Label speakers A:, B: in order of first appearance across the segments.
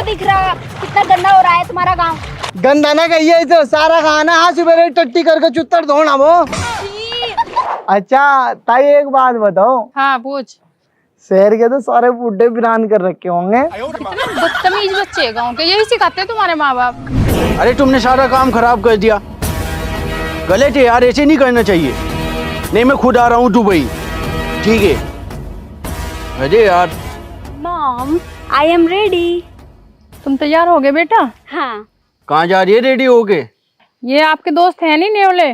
A: दिख रहा कितना गंदा हो रहा है तुम्हारा गांव।
B: गंदा ना कहिए तो सारा खाना हाँ सुबह टट्टी करके चुत्तर धोना वो। अच्छा ताई एक बात बताओ।
C: हाँ पूछ।
B: शहर के तो सारे बूढ़े बिरान कर रखे होंगे।
C: कितने बदतमीज बच्चे हैं गाँव के, यही सिखाते हैं तुम्हारे माँ बाप।
D: अरे तुमने सारा काम खराब कर दिया। गलत है यार, ऐसे नहीं करना चाहिए। नहीं मैं खुद आ रहा हूँ दुबई, ठीक है? अरे यार।
A: Mom I am ready.
C: तुम तैयार हो गए बेटा?
A: हाँ।
D: कहाँ जा रही है रेडी होके?
C: ये आपके दोस्त हैं नहीं नेवले,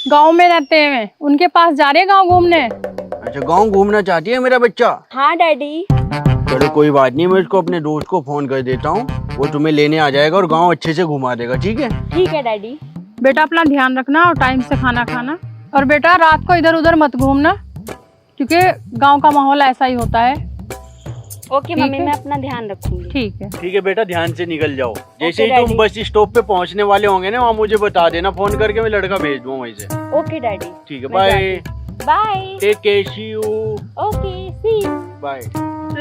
C: गांव में रहते हैं, उनके पास जा रहे हैं गांव घूमने।
D: अच्छा गांव घूमना चाहती है मेरा बच्चा?
A: हाँ डैडी।
D: चलो कोई बात नहीं, मैं उसको अपने दोस्त को फोन कर देता हूँ, वो तुम्हें लेने आ जाएगा और गांव अच्छे से घुमा देगा, ठीक है?
A: ठीक है डैडी।
C: बेटा अपना ध्यान रखना और टाइम से खाना खाना, और बेटा रात को इधर उधर मत घूमना, क्योंकि गांव का माहौल ऐसा ही होता है।
A: ओके मम्मी, मैं अपना ध्यान रखूंगी।
D: ठीक है बेटा, ध्यान से निकल जाओ। जैसे ही तुम बस स्टॉप पे पहुंचने वाले होंगे ना, वहाँ मुझे बता देना फोन करके, मैं लड़का भेज दूँ वहीं से।
A: Okay daddy.
D: ठीक है, bye
A: bye.
D: Take care, see you.
A: Okay see you.
D: Bye.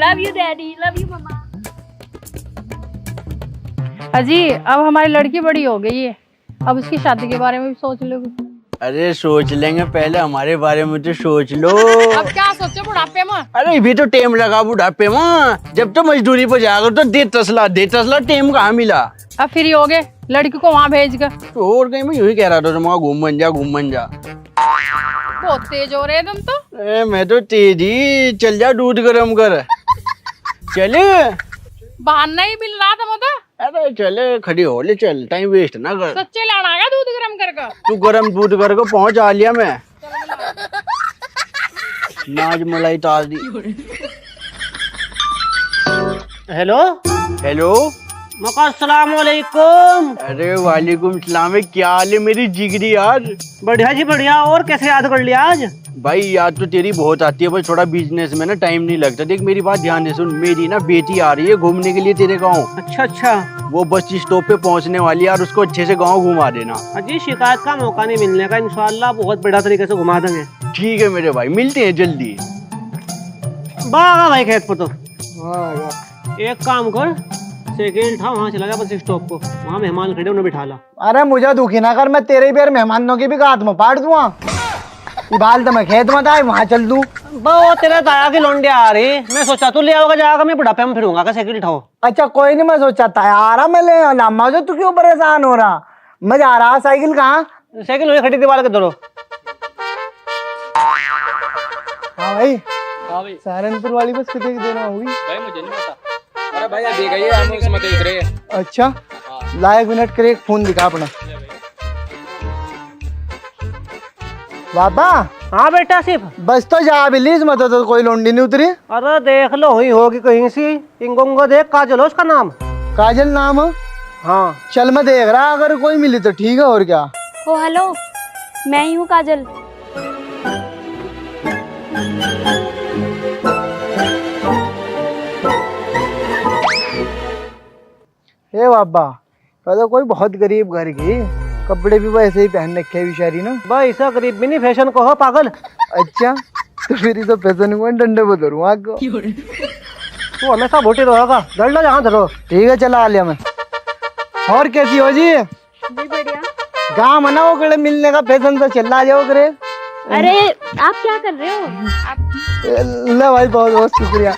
A: Love you daddy, love you mamma.
C: अजी अब हमारी लड़की बड़ी हो गई है, अब उसकी शादी के बारे में भी सोच लो।
D: अरे सोच लेंगे, पहले हमारे बारे में तो सोच लो।
C: अब क्या सोचो बुढ़ापे में?
D: अरे भी तो टेम लगा बुढ़ापे में, जब तो मजदूरी पर जाकर तो दे तसला टेम कहाँ मिला।
C: अब फ्री हो गए, लड़की को वहाँ भेज कर।
D: तो और कहीं मैं यही कह रहा था, तुम घूम बन जा।
C: बहुत तेज हो रहे तुम तो।
D: मैं तो तेज ही। चल जा दूध गरम कर। चले
C: बहाना ही मिल रहा था मुझे।
D: अरे चले, खड़ी हो ले, चल, टाइम वेस्ट ना कर।
C: सच्चे लाना है दूध गरम कर।
D: तू गरम दूध करके पहुंच आ लिया मैं। नाज मलाई ताज दी।
E: हेलो
D: हेलो,
E: अस्सलाम वालेकुम।
D: अरे वालेकुम सलाम। क्या हाल है मेरी जिगरी यार?
E: बढ़िया जी बढ़िया। और कैसे याद कर लिया आज?
D: भाई याद तो तेरी बहुत आती है, बस थोड़ा बिजनेस में ना टाइम नहीं लगता। देख मेरी बात ध्यान से सुन, मेरी ना बेटी आ रही है घूमने के लिए तेरे गाँव।
E: अच्छा अच्छा।
D: वो बस स्टॉप पे पहुंचने वाली है यार, उसको अच्छे से गाँव घुमा देना।
E: अजी शिकायत का मौका नहीं मिलने का, इंशाल्लाह बहुत बढ़िया तरीके से घुमा देंगे।
D: ठीक है मेरे भाई, मिलते हैं जल्दी।
E: बागा भाई खेत पर तो। एक काम कर, साइकिल उठा, वहाँ चला जा बस स्टॉप को, वहाँ मेहमान खड़े उन्हें बिठा ला।
B: अरे मुझे दुखी ना कर, मैं तेरे भी मेहमानों की भी गात में पाट दूंगा। बाल तो मैं खेत में था, वहाँ चल दूं।
E: वो तेरे ताया की लौंडिया आ रही, मैं सोचा तू ले आओगे, जाकर मैं बुढ़ापे में फिरूंगा का साइकिल उठाओ।
B: अच्छा कोई नहीं, मैं सोचा था यार मैं ले लामा, जो तू क्यों परेशान हो रहा? मैं जा रहा। साइकिल कहाँ?
E: साइकिल वही खड़ी दीवार के दौड़ो।
B: हाँ भाई। सहारनपुर वाली बस कितने की देर में हुई?
F: भाई मुझे नहीं पता। अरे भाई अभी गई है, हम उसमें देख रहे हैं।
B: अच्छा ला, 1 मिनट करे, फोन दिखा अपना। बाबा।
E: हाँ बेटा सिर्फ
B: बस तो जा बिलीज मत, तो कोई लोंडी नहीं उतरी।
E: अरे देख लो, हुई होगी कहीं सी। इंगोंगो देख, काजल हो उसका नाम।
B: काजल नाम है?
E: हाँ
B: चल मैं देख रहा, अगर कोई मिली तो ठीक है, और क्या।
A: ओ हेलो, मैं ही हूँ काजल।
B: हे बाबा, तो कोई बहुत गरीब घर की, कपड़े भी वैसे ही पहन रखे बेचारी ना।
E: भाई ऐसा गरीब भी नहीं, फैशन को हो पागल।
B: अच्छा तो फिर तो फैशन को डंडे पे धरूँ आपको।
E: तू हमेशा भोटी रहेगा, डर लो जहाँ धरो।
B: ठीक है चला आ लिया मैं। और कैसी हो जी?
A: बढ़िया।
B: गाँव मना वो कड़े मिलने का फैशन तो चल जाओ करे।
A: अरे आप क्या कर रहे हो?
B: ले भाई, बहुत बहुत शुक्रिया।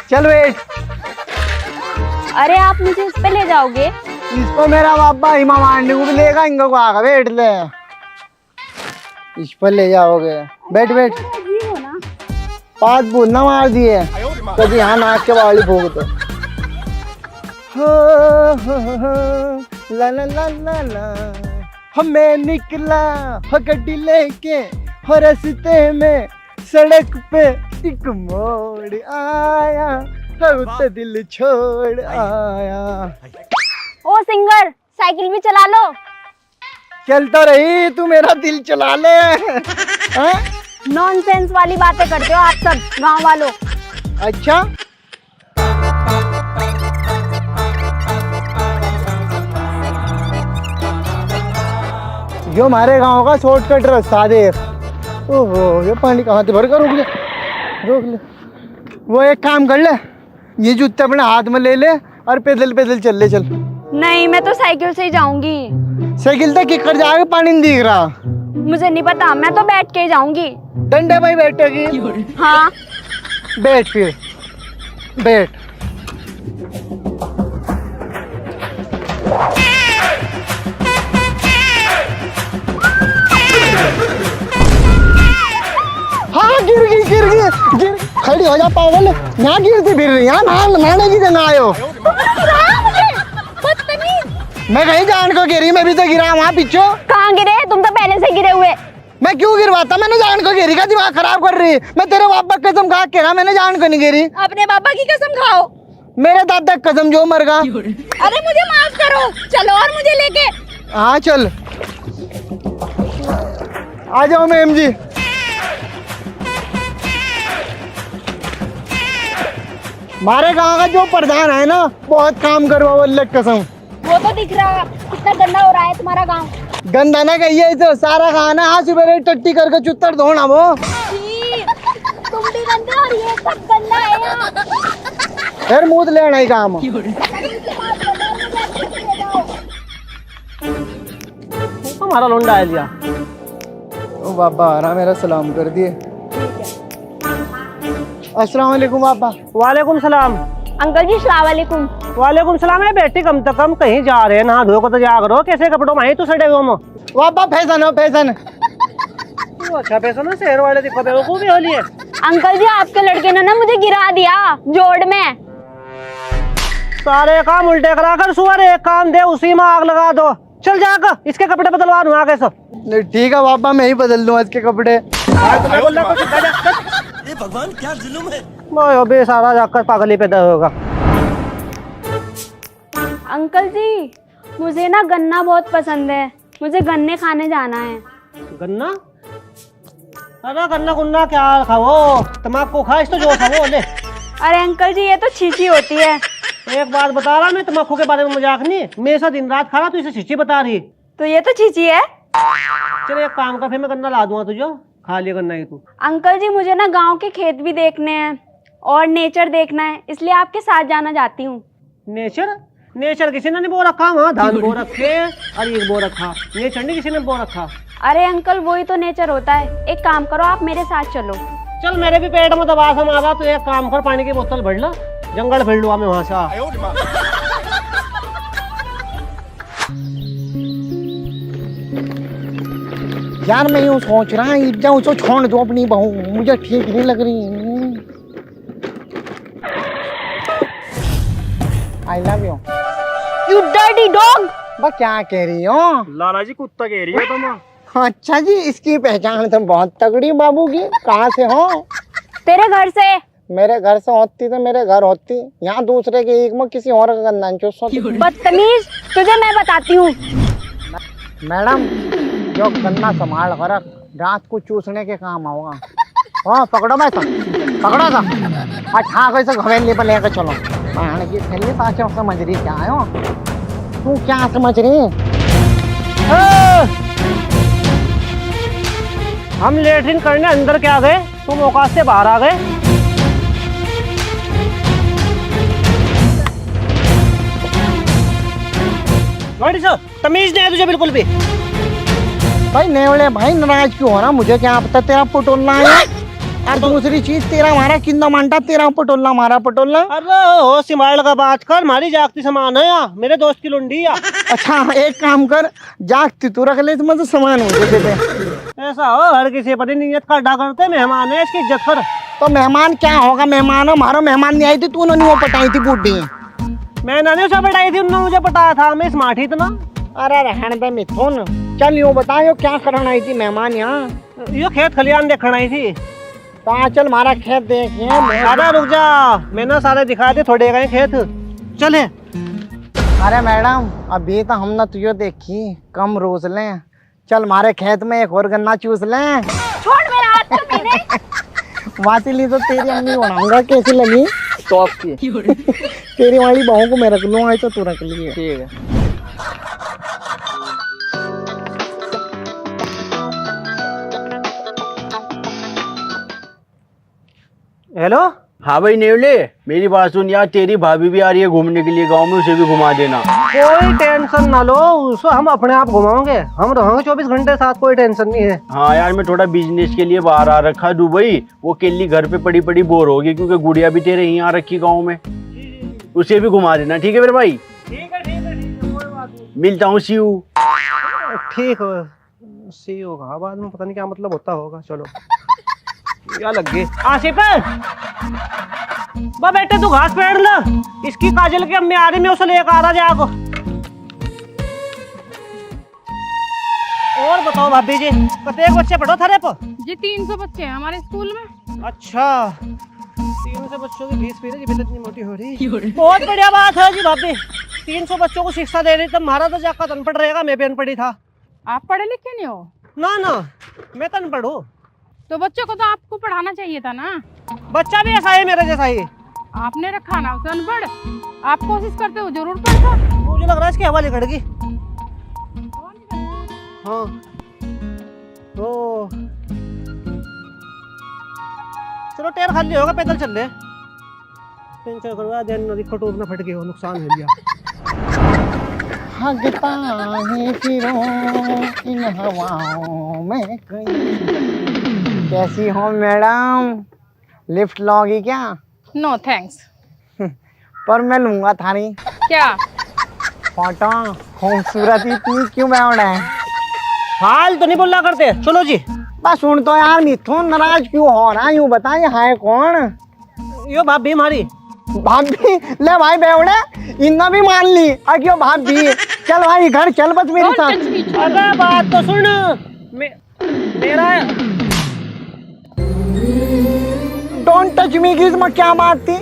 B: चल वेट।
A: अरे आप मुझे उस पे ले जाओगे?
B: इसको मेरा बाबा हिमा मांडे को भी लेगा, इनको को आगा बैठ ले। इस पर ले जाओगे। बैठ बैठ।
A: ये हो ना,
B: पाँच बोलना मार दिए कभी, यहाँ नाक के बाली भोग तो। ला ला ला ला ला, हमें निकला हो गड्डी लेके, हो रास्ते में सड़क पे एक मोड़ आया, तो दिल छोड़ आया।
A: ओ सिंगर, साइकिल भी चला लो।
B: चल तो रही, तू मेरा दिल चला ले।
A: नॉनसेंस वाली बातें करते हो आप सब गांव वालों।
B: अच्छा जो हमारे गांव का शॉर्टकट रास्ता देख। ओहो, ये पानी कहाँ से भर कर, रोक ले रोक ले। वो एक काम कर ले, ये जूते अपने हाथ में ले ले और पैदल पैदल चल ले चल।
A: नहीं, मैं तो साइकिल से ही जाऊंगी।
B: साइकिल तक किक कर जाएगा, पानी नहीं दिख रहा।
A: मुझे नहीं पता, मैं तो बैठ के ही जाऊंगी।
B: डंडे भाई बैठेगी।
A: हाँ।
B: बैठ फिर बैठ। हाँ गिर खड़ी हो जा पागल। यहाँ गिरती फिर रही, यहाँ नहाने की जगह आयो। मैं कहीं जान को गिरी, मैं भी तो गिरा वहाँ पीछे।
A: कहाँ गिरे? तुम तो पहले से गिरे हुए।
B: मैं क्यों गिरवाता? मैंने जान को गिरी का दिमाग खराब कर रही है। मैं तेरे पापा की कसम खा के रहा, मैंने जान को नहीं गिरी।
A: अपने पापा की कसम खाओ।
B: मेरे दादा की कसम जो मर गया।
A: अरे मुझे माफ करो, चलो और मुझे लेके।
B: हाँ चल आ जाओ मैम जी। हमारे गांव का जो प्रधान है ना, बहुत काम करवा अल्लाह की कसम।
A: वो तो दिख रहा, कितना गंदा हो रहा है तुम्हारा गाँव।
B: गंदा ना कहिए तो सारा खाना हाथ सुबह टट्टी करके चुत्तर धोना वो।
A: तुम भी गंदे और ये सब गंदा है यहाँ।
B: फिर मुँह लेना ही काम।
E: हमारा लोंडा आ लिया।
B: ओ बाबा आ रहा, मेरा सलाम कर दिए। अस्सलाम वालेकुम बाबा।
E: वालेकुम सलाम।
A: अंकल जी सलाम वालेकुम।
E: वालेकुम सलाम। है बेटी, कम से कम कहीं जा रहे हैं, नहा धो को तो जा करो। कैसे कपड़ों में तो सड़े हुए हो?
B: बाबा फैशन हो फैशन।
E: अच्छा फैशन है, शहर वाले दिखो बेवकूफी हो लिए।
A: अंकल जी आपके लड़के ने ना मुझे गिरा दिया जोड़ में।
E: सारे काम उल्टे करा कर सुअर, एक काम दे उसी में आग लगा दो। चल जाकर इसके कपड़े बदलवा दूं आगे से।
B: ठीक है बाबा, मैं ही बदल लूँ आज के कपड़े।
G: भगवान क्या जुल्म है।
E: मैं बेसारा जाकर पागल ही पैदा होगा।
A: अंकल जी मुझे ना गन्ना बहुत पसंद है, मुझे गन्ने खाने जाना है।
E: गन्ना? अरे गन्ना गुन्ना क्या खाओ, तम्बाकू खा, इस तो जो खाओ ले।
A: अरे अंकल जी ये तो छींची होती है।
E: एक बात बता रहा, मैं तम्बाकू के बारे में मजाक नहीं, मेरे साथ दिन रात खा रहा, तू इसे छिछी बता रही।
A: तो ये तो छींची है।
E: चल एक काम कर, फिर मैं गन्ना ला दूंगा तुझे, खा लिया गन्ना ही तू।
A: अंकल जी मुझे ना गांव के खेत भी देखने हैं और नेचर देखना है, इसलिए आपके साथ जाना चाहती हूँ।
E: नेचर? नेचर किसी ने नहीं बो रखा, वहाँ धान बो रखे और ये बो रखा, नेचर नहीं किसी ने बो रखा।
A: अरे अंकल वही तो नेचर होता है। एक काम करो, आप मेरे साथ चलो।
E: चल मेरे भी पेट में दबा समारा, तो एक काम कर, पानी की बोतल भर ला, जंगल फिर लूँ मैं वहाँ से।
B: यार मैं यूँ सोच रहा हूँ जाऊँ तो छोड़ दो अपनी बहू, मुझे ठीक नहीं लग रही। I love you.
A: You dirty dog.
B: बस क्या कह रही हो?
E: लाला जी कुत्ता कह रही है तुम।
B: अच्छा जी, इसकी पहचान तो बहुत तगड़ी बाबू की। कहाँ से हो?
A: तेरे घर से।
B: मेरे घर से होती तो मेरे घर होती, यहाँ दूसरे के एक में किसी और का गंदा चूसो।
A: बदतमीज, तुझे मैं बताती हूँ।
B: मैडम जो गन्ना संभाल कर रख, रात को चूसने के काम होगा। हाँ पकड़ो, मैं पकड़ो था अच्छा कैसे घवेली पर लेकर चलो। की थैली पास समझ रही क्या है? तू क्या समझ रही?
E: हम लेटरिन करने अंदर क्या गए, तुम औकात से बाहर आ गए। तमीज नहीं है तुझे बिल्कुल भी।
B: भाई नेवले भाई नाराज क्यों हो रहा? मुझे क्या पता तेरा पटोलना है। और दूसरी चीज तेरा हमारा किंदा मांटा, तेरा पटोलना हमारा पटोलना।
E: अरे हो सिमाड़ का बात कर, हमारी जागती सामान है यहाँ, मेरे दोस्त की लुंडी है।
B: अच्छा एक काम कर, जागती तू रख ले, तो सामान हो जाते।
E: ऐसा हो हर किसी पर नीयत खड्डा करते, मेहमान है इसकी इज्जत कर।
B: तो मेहमान क्या होगा? मेहमान हमारा मेहमान नहीं आई थी, तूने नहीं वो पटाई थी बूढ़ी।
E: मैंने नहीं उसे पटाई थी, उन्होंने मुझे पटाया था, मैं स्मार्ट ही था ना।
B: अरे रहने दे मिथुन, चल यूँ बता यो क्या करना आई थी मेहमान यहाँ?
E: यो खेत खलियान देखना आई थी।
B: तो चल हमारा खेत देखिए।
E: अरे रुक जा, मैंने सारे दिखा दे, थोड़े गए खेत चले।
B: अरे मैडम अभी तो हमने तुझे देखी, कम रोज लें। चल हमारे खेत में एक और गन्ना चूस लें।
A: छोड़ मेरा हाथ तो मैंने।
B: वातिली तो तेरी अम्मी बनाऊंगा, कैसी लगी?
F: टॉप की।
B: तेरी वाली बहू को मैं रख लूंगा, तो तू रख लिए।
F: ठीक है।
E: हेलो
D: हाँ भाई नेवले, मेरी बात सुन यार, तेरी भाभी भी आ रही है घूमने के लिए गांव में, उसे भी घुमा देना।
E: कोई टेंशन ना लो, उसको हम अपने आप घुमाओगे, हम रहेंगे 24 घंटे साथ, कोई टेंशन नहीं है।
D: हाँ यार, मैं थोड़ा बिजनेस के लिए बाहर आ रखा दुबई, वो केली घर पे पड़ी पड़ी बोर होगी, क्योंकि गुड़िया भी तेरे यहीं आ रखी गाँव में, उसे भी घुमा देना। ठीक है मेरे भाई?
E: ठीक है कोई बात नहीं।
D: मिलता हूँ, सी यू।
E: ठीक है, सी होगा बाद में, पता नहीं क्या मतलब होता होगा। चलो क्या लग गई आसिफ, बा बेटे तू घास पेड़ ला, इसकी काजल के अम्मी आ रही, मैं उसे लेकर आ रहा जाको। और बताओ भाभी जी, प्रत्येक बच्चे पढ़ो थारे पर?
C: जी 300 बच्चे हैं हमारे स्कूल में।
E: अच्छा, 300 बच्चों की फीस भी इतनी मोटी हो रही। बहुत बढ़िया बात है जी भाभी, 300 बच्चों को शिक्षा दे रही, तब हमारा तो जाकर अनपढ़ रहेगा, मैं भी अनपढ़ी था।
C: आप पढ़े लिखे नहीं हो?
E: ना, मैं तो अनपढ़ हूँ।
C: तो बच्चों को तो आपको पढ़ाना चाहिए था ना।
E: बच्चा भी ऐसा है मेरे जैसा ही।
C: आपने रखा ना उसे अनपढ़, आप कोशिश करते हो जरूर पढ़ता।
E: मुझे लग रहा है इसके हवाले खड़गी। हाँ तो चलो, टायर खाली होगा, पैदल चल ले। पेंचर करवा दे, नदी खटोर ना फट गई हो, नुकसान हो गया।
B: हगता है फिरों इन हवाओं में कहीं। कैसी हो मैडम, लिफ्ट लोगी क्या?
C: No thanks.
B: पर मैं लूंगा थारी।
C: क्या?
B: फोटो खूबसूरत इतनी क्यों बैठ है?
E: हाल तो नहीं बोलना करते। चलो जी।
B: बस सुन तो यार, मिथुन नाराज क्यों हो रहा है, यूं बता ये है कौन?
E: यो भाभी हमारी।
B: भाभी? ले भाई बेवड़े, इन्ना भी मान ली। क्यों भाभी? चल भाई घर चल बस मेरे साथ।
E: अरे बात तो सुन, मेरा
B: डोंट टच मी की इसमें क्या बात थी?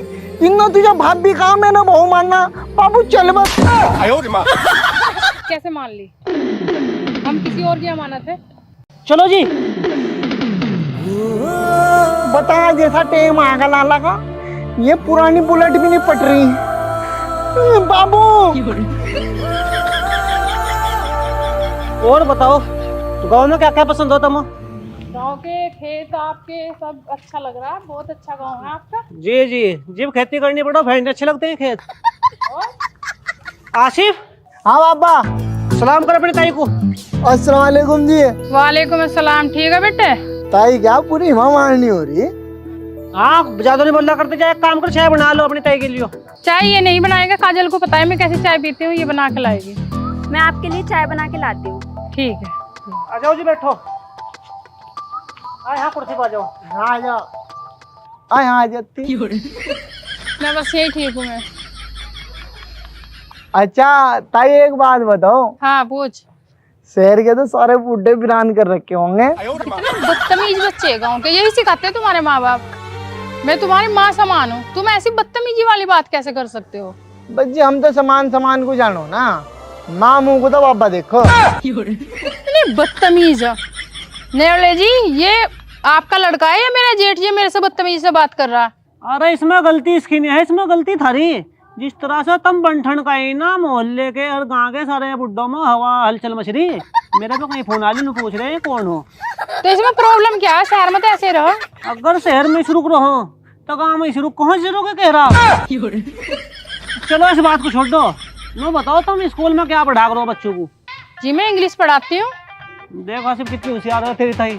B: इन्ना तुझे भाभी कहा, मैंने बहू मानना। बाबू चल बस।
C: कैसे मान ली? हम किसी और की अमानत है।
E: चलो जी।
B: बता जैसा टेम आगा लाला का, ये पुरानी बुलेट भी नहीं पट रही। बाबू
E: और बताओ, गाँव में क्या क्या पसंद हो तुम?
C: गाँव के खेत आपके सब अच्छा लग रहा है, बहुत अच्छा गाँव है आपका।
E: जी, जब खेती करनी पड़ो भैंस अच्छे लगते हैं खेत। आसिफ।
B: हाँ बाबा।
E: सलाम कर अपनी ताई को।
B: अस्सलाम वालेकुम जी।
C: वालेकुम अस्सलाम। ठीक है बेटे?
B: ताई क्या पूरी हिमा मारनी हो रही?
E: हाँ, ज्यादा नहीं बोलना करते, जाए काम कर, चाय बना लो अपनी ताई के लिए।
C: चाय ये नहीं बनाएगा, काजल को पता है मैं कैसी चाय पीती हूँ, ये बना के लाएगी।
A: मैं आपके लिए चाय बना के लाती हूँ।
C: ठीक है।
E: आ जाओ जी, बैठो। हाँ कुर्सी पर आ जाओ।
B: हाँ जाओ। हाँ जाती।
C: मैं बस यही ठीक हूँ मैं।
B: अच्छा ताई एक बात बताओ।
C: हाँ पूछ।
B: शहर के तो सारे बूढ़े बिरान कर रखे होंगे।
C: बदतमीज बच्चे गाँव के यही सिखाते हैं तुम्हारे माँ बाप। मैं तुम्हारी माँ समान हूँ, तुम ऐसी बदतमीजी वाली बात कैसे कर सकते हो?
B: बच्चे हम तो समान को जानो ना, माँ मुँह को तो बाबा देखो।
C: इतनी बदतमीज। नेवले जी, ये आपका लड़का है या मेरा जेठ जी मेरे से बदतमीजी से बात कर रहा?
E: अरे इसमें गलती इसकी नहीं है, इसमें गलती थारी। जिस तरह से तुम बंठन का ही ना मोहल्ले के और गांव के सारे बुड्ढों में हवा हलचल मच रही, मेरे पे कहीं फोन आ रही, पूछ रहे हैं कौन हो।
C: तो इसमें प्रॉब्लम क्या है? शहर में तो ऐसे रहो।
E: अगर शहर में शुरू रहो तो गाँव में शुरू कहाँ से रोके कह रहा। चलो इस बात को छोड़ दो। नो बताओ, तुम स्कूल में क्या पढ़ा करो बच्चों को?
C: जी मैं इंग्लिश पढ़ाती हूँ।
E: देखो आसिफ कितनी होशियार है तेरी ताई,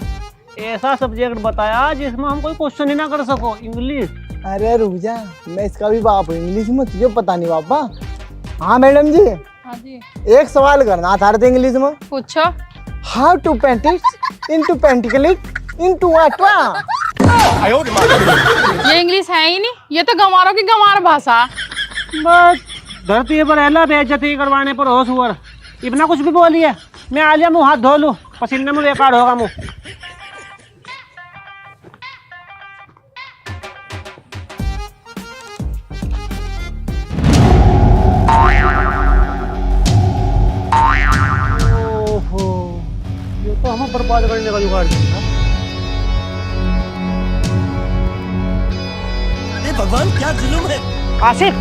E: ऐसा सब्जेक्ट बताया जिसमें हम कोई क्वेश्चन ही ना कर सको, इंग्लिश।
B: अरे रुक जा, मैं इसका भी बाप हूँ, इंग्लिश में तुझे पता नहीं बाबा। हाँ मैडम जी।
C: हाँ जी।
B: एक सवाल करना था इंग्लिश में।
C: पूछो।
B: How to paint it into पेंटिकलिक इनटू अटवा।
C: ये इंग्लिश है ही नहीं, ये तो गंवारों की गंवार भाषा।
E: बस धरती पर एला बेइज्जती करवाने पर होश हुआ, इतना कुछ भी बोलिए। मैं आ लिया, मुँह हाथ धो लूँ, पसीने में बेकार होगा मुँह। ओहो, ये तो हमें बर्बाद करने का जुगाड़ था।
G: अरे भगवान क्या जुल्म है।
E: आसिफ।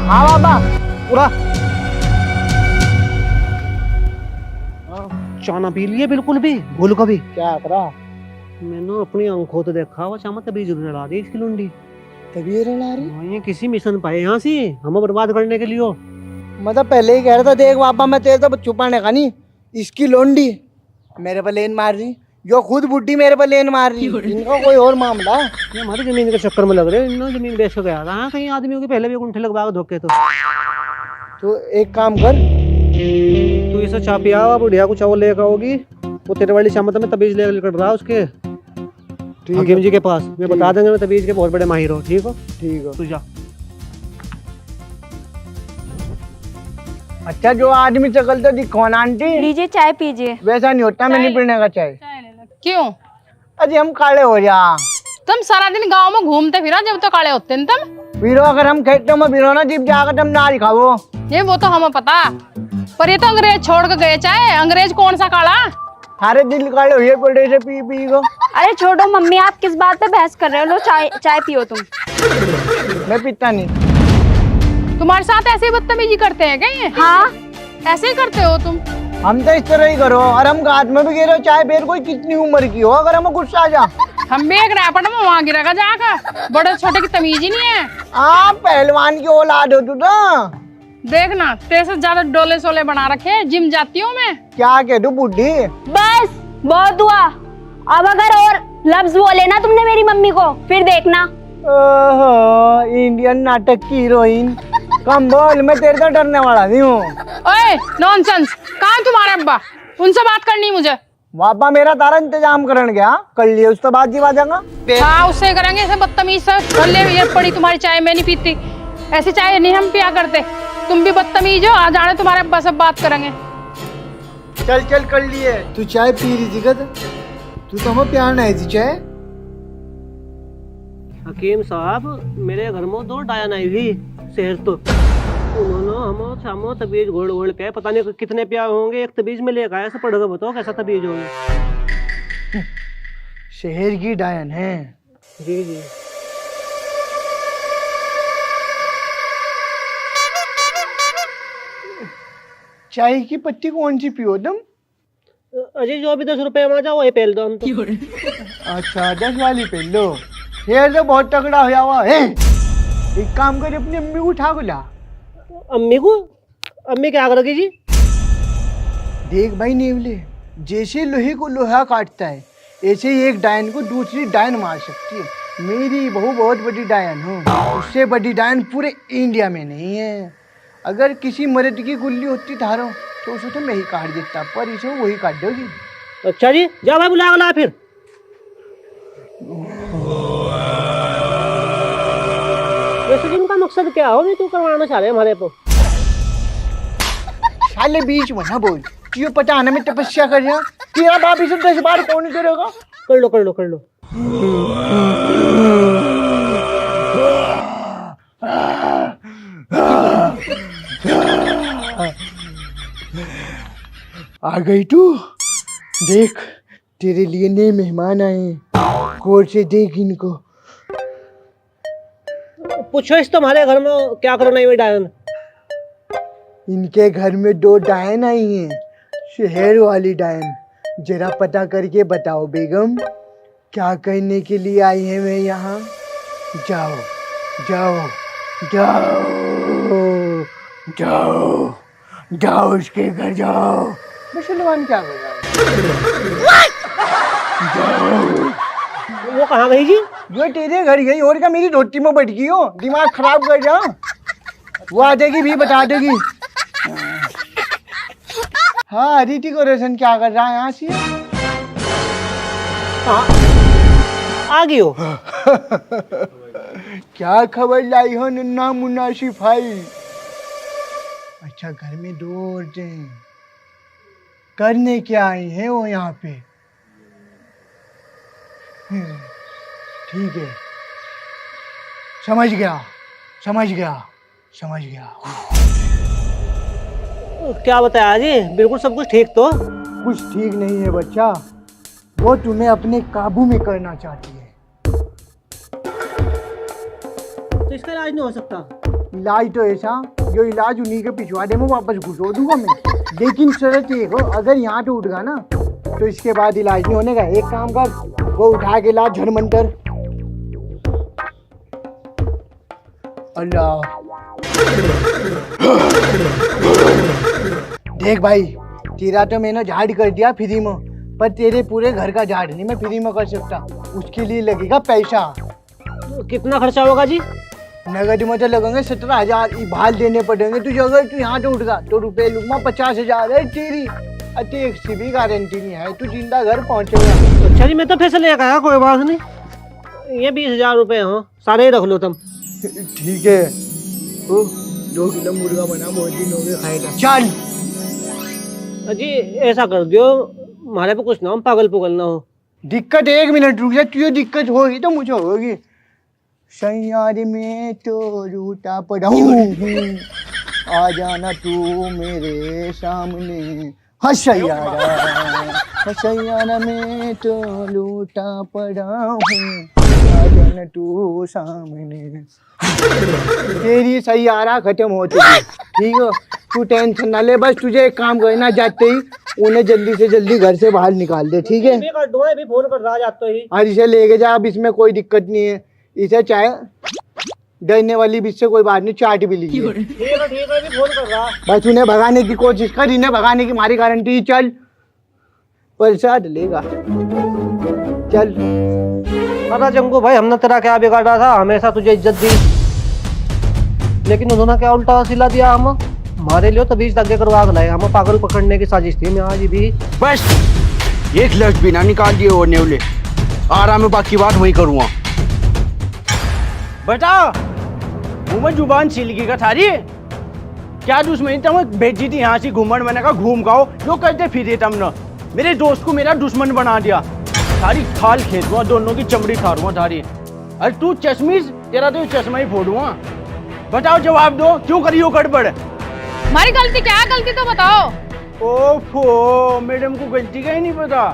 B: हाँ बाबा।
E: पूरा चाना पी लिए बिल्कुल भी भूल कभी।
B: क्या करा?
E: मैंने अपनी आंखों तो देखा, वो चामत अभी जरूर ला दी इसकी लुंडी।
B: तभी ये रण आ रही।
E: हाँ, ये किसी मिशन पाए यहाँ से हमें बर्बाद करने के लिए।
B: मतलब पहले ही कह रहा था, देख बाबा मैं तेरे तो छुपाने का नहीं, इसकी लोंडी मेरे पर लेन मार रही, जो खुद बुड्ढी मेरे पर लेन मार रही, इनका कोई और मामला।
E: ये हमारी जमीन के चक्कर में लग रहे हैं, इन्होंने जमीन बेच के गया था। हाँ, कहीं आदमियों के पहले भी गुंठे लगवा के धोखे।
B: तो एक काम कर,
E: तू इसे चा पिया, बुढ़िया को चावल लेकर आओगी, वो तेरे वाली शामत में तबीज लेकर रहा उसके हकीम जी के पास। मैं बता देंगे, मैं तबीज के बहुत बड़े माहिर हो। ठीक हो?
B: ठीक है।
E: तू जा।
B: अच्छा जो आदमी चकलता थी कौन आंटी?
A: लीजिए चाय पीजिए।
B: वैसा नहीं होता, मैं नहीं पीने का चाय।
C: क्यों?
B: अजी हम काले हो जा।
C: तुम सारा दिन गांव में घूमते फिरा, जब तो काले होते हैं तुम।
B: पीरो अगर हम खेतों में पीरो ना, जीप जाकर तुम नाच खाओ।
C: ये वो तो हमें पता, पर ये तो अंग्रेज छोड़ के गए। चाहे अंग्रेज कौन सा काला?
B: सारे दिल काले हुए पड़े से पी पी को।
A: अरे छोड़ो मम्मी, आप किस बात पे बहस कर रहे हो? लो चाय चाय पियो तुम।
B: मैं पीता नहीं।
C: तुम्हारे साथ ऐसे ही बदतमीजी करते हैं क्या ये?
A: हाँ
C: ऐसे ही करते हो तुम।
B: हम तो इस तरह ही करो, और हम हाथ में भी गिरो चाहे फिर कोई कितनी उम्र की हो, अगर हमें गुस्सा आ जा।
C: हम भी एक रैपट में वहाँ गिरेगा जाकर, बड़े छोटे की तमीज ही नहीं है।
B: आप पहलवान की औलाद हो तू तो।
C: देखना तेरे से ज्यादा डोले सोले बना रखे, जिम जाती हूँ मैं।
B: क्या कह दू बुढ़ी?
A: बस बहुत हुआ, अब अगर और लफ्ज बोले ना तुमने मेरी मम्मी को, फिर देखना।
B: ओहो, इंडियन नाटक की हीरोइन। कम बोल, मैं तेरे से डरने वाला नहीं हूँ।
C: ओए नॉनसेंस, कहाँ है तुम्हारे अब्बा? उनसे बात करनी मुझे।
B: बाबा मेरा तारा इंतजाम करन गया, कर लिए उसके बाद जीवा जाऊंगा।
C: हाँ उससे करेंगे, ऐसे बदतमीज से। कर ले, ये पड़ी तुम्हारी चाय, मैं नहीं पीती ऐसी चाय, नहीं हम पिया करते। तुम भी बदतमीज हो, आ जाने तुम्हारे अब्बा से बात करेंगे।
B: चल चल कर लिए। तू चाय पी रही थी कद? तू तो हमें प्यार नहीं थी चाय।
E: हकीम साहब, मेरे घर में 2 डायन आई हुई शहर तो, उन्होंने हम शामो तबीज घोड़ घोड़ के पता नहीं कितने प्यार होंगे, एक तबीज में लेकर आया। ऐसा पढ़ोगे बताओ कैसा तबीज होंगे।
B: शहर की डायन है।
E: जी जी।
B: चाय की पत्ती कौन सी पियो तुम?
E: अजय जो अभी 10 रुपए में जाओ, वही पहल दो हम तो।
B: अच्छा 10 वाली पहन लो। ये तो बहुत तगड़ा होया हुआ है। एक काम कर, अपनी अम्मी को उठा को ला।
E: अम्मी को? अम्मी क्या करोगी जी?
B: देख भाई नेवले, जैसे लोहे को लोहा काटता है, ऐसे ही एक डायन को दूसरी डायन मार सकती है। मेरी बहू बहुत बड़ी डायन हो, उससे बड़ी डायन पूरे इंडिया में नहीं है। अगर किसी मर्द की गुल्ली होती धारो तो उसे तो मैं ही काट देता, पर इसे वही काट दोगी।
E: अच्छा जी, जा भाई बुला ला फिर। वैसे इनका मकसद क्या हो? तू करवाना चाह रहे हमारे को?
B: साले बीच में ना बोल, क्यों पटाने में तपस्या कर रहा? तेरा बाप इसे 10 बार कौन करेगा?
E: कर लो कर लो कर लो।
B: आ गई तू? देख तेरे लिए नए मेहमान आए, गौर से देख इनको।
E: पूछो इस तुम्हारे घर में क्या करना है डायन?
B: इनके घर में 2 डायन आई हैं, शहर वाली डायन। जरा पता करके बताओ बेगम, क्या करने के लिए आई हैं वे यहाँ? जाओ जाओ जाओ जाओ जाओ, उसके घर जाओ। मुसलमान क्या कर रहा है?
E: वो कहाँ गई जी?
B: जो तेरे घर गई, और क्या मेरी रोटी में बैठ गई हो? दिमाग खराब कर जा। वो आ जाएगी भी बता देगी। हाँ रीति को रोशन क्या कर रहा है यहाँ से?
E: आ गई हो?
B: क्या खबर लाई हो नन्ना मुन्ना सिपाही? अच्छा घर में 2 औरतें करने क्या आई हैं वो यहाँ पे? ठीक है, समझ गया समझ गया समझ गया।
E: क्या बताया जी? बिल्कुल सब कुछ ठीक तो?
B: कुछ ठीक नहीं है बच्चा, वो तुम्हें अपने काबू में करना चाहती है।
E: तो इसका इलाज नहीं हो सकता?
B: इलाज तो ऐसा, जो इलाज उन्हीं के पिछवाड़े में वापस घुसो दूंगा मैं, लेकिन शर्त ये हो, अगर यहाँ तो उठ गया ना तो इसके बाद इलाज नहीं होने का। एक काम कर, वो उठा के ला झरमंतर। अल्लाह। देख भाई, तेरा तो मैंने झाड़ कर दिया फ्री में, पर तेरे पूरे घर का झाड़ नहीं मैं फ्री में कर सकता, उसके लिए लगेगा पैसा।
E: कितना खर्चा होगा जी?
B: नगद में तो लगेंगे 17,000, इबाल देने पड़ेंगे तुझे। अगर तू यहाँ तो उठ गया तो रुपये लूंगा 50,000 है तेरी। अति एक सी भी गारंटी नहीं है, तू जिंदा घर पहुंचेगा।
E: अच्छा जी, मैं तो पैसे लेकर आया, कोई बात नहीं। ये 20,000 रुपए हो, सारे ही रख लो तुम।
B: ठीक है। 2 किलो मुर्गा बना, बहुत दिन हो गए खाए था। चल
E: जी ऐसा कर दियो, हमारे पे कुछ ना हो, पागल पुगल ना हो।
B: दिक्कत 1 मिनट रुक जा, तुझे दिक्कत होगी तो मुझे होगी। सैयारे में तो रूठा पड़ा हूँ, आ जाना तू मेरे सामने। सैयारा में तो लूटा पड़ा हूँ, आ जाना तू सामने। तेरी सैयारा खत्म हो चुकी, ठीक है? तू टेंशन ना ले, बस तुझे एक काम करना, जाते ही उन्हें जल्दी से जल्दी घर से बाहर निकाल दे, ठीक है?
E: भी फोन कर रहा जाते ही।
B: आज इसे लेके जा, अब इसमें कोई दिक्कत नहीं है। इसे चाहे डरने वाली भी इससे कोई बात नहीं, चाट भी लीजिए।
E: ठीक है भी फोन कर रहा।
B: बस उन्हें भगाने की कोशिश कर, इन्हें भगाने की हमारी गारंटी। चल पैसा डलेगा, चल।
E: पता जंगू भाई, हमने तेरा क्या बिगाड़ा था? हमेशा तुझे इज्जत दी, लेकिन उन्होंने क्या उल्टा सिला दिया। हम हमारे लिए तो 20 धक्के करवा लाए, हमें पागल पकड़ने की साजिश थी। मैं आज भी
D: बस एक लफ्ज भी ना निकाल दिए और नेवले, आराम में बाकी बात वही करूँगा। बता मुँह में जुबान छिलकी का थारी, क्या दुश्मनी तुम भेजी थी यहाँ से घूमन? मैंने कहा घूम गाओ, जो करते फिरे तुमने मेरे दोस्त को मेरा दुश्मन बना दिया। सारी खाल खेतुआ, दोनों की चमड़ी थारूंगा थारी। अरे तू चश्मीश, तेरा तो चश्मा ही फोड़ूंगा। बताओ, जवाब दो, क्यों करी हो गड़बड़?
C: हमारी गलती क्या है? गलती तो बताओ।
D: ओफो, मैडम को गलती का ही नहीं पता।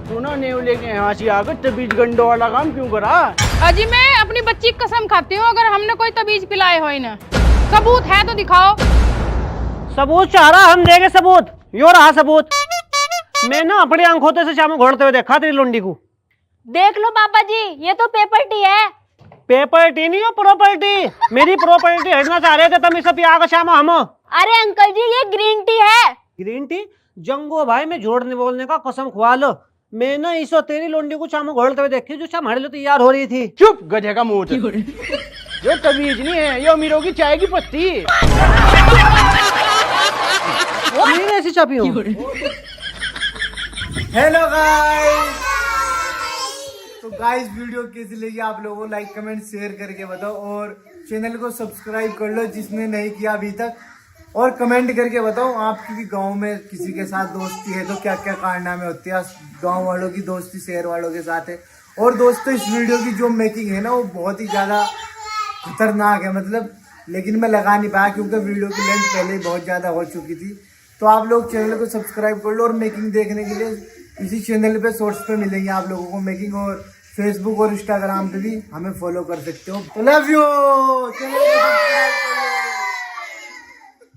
D: तू ना नेव लेके यहाँ से आकर तबीज गंडो वाला काम क्यों करा?
C: अजी मैं अपनी बच्ची की कसम खाती हूँ, अगर हमने कोई तबीज पिलाए हो ना, सबूत है तो दिखाओ।
E: सबूत चाह रहा, हम देंगे सबूत। यो रहा सबूत। मैं ना अपनी आंखों से शाम घोड़ते हुए देखा तेरी लुंडी को।
A: देख लो पापा जी, ये तो पेपर टी है।
E: पेपर टी नहीं हो, प्रॉपर्टी। मेरी प्रॉपर्टी हटना चाह रहे थे तुम इसे पिया का शाम हम।
A: अरे अंकल जी, ये ग्रीन टी है।
E: Green tea? जंगो भाई, मैं झूठ नहीं बोलने का, कसम खुआ लो। मैं ना इसो तेरी लोंडी को शाम घोड़ते हुए देखी, जो शाम हमारे लिए तैयार हो रही थी।
D: चुप गधे का मुंह। ये तबीज नहीं है, ये अमीरों की चाय की पत्ती।
E: ऐसी चापी हूँ।
B: हेलो गाइस, तो गाइस वीडियो कैसी लगी आप लोगों को लाइक कमेंट शेयर करके बताओ, और चैनल को सब्सक्राइब कर लो जिसने नहीं किया अभी तक, और कमेंट करके बताओ आपकी भी गांव में किसी के साथ दोस्ती है तो क्या क्या कारनामे होते हैं। गांव वालों की दोस्ती शहर वालों के साथ है। और दोस्तों, इस वीडियो की जो मेकिंग है ना, वो बहुत ही ज़्यादा खतरनाक है, मतलब, लेकिन मैं लगा नहीं पाया क्योंकि वीडियो की लेंथ पहले ही बहुत ज़्यादा हो चुकी थी। तो आप लोग चैनल को सब्सक्राइब कर लो, और मेकिंग देखने के लिए इसी चैनल पे शॉर्ट्स पे मिलेंगे आप लोगों को मेकिंग, और फेसबुक और इंस्टाग्राम पे भी हमें फॉलो कर सकते हो। तो लव यू।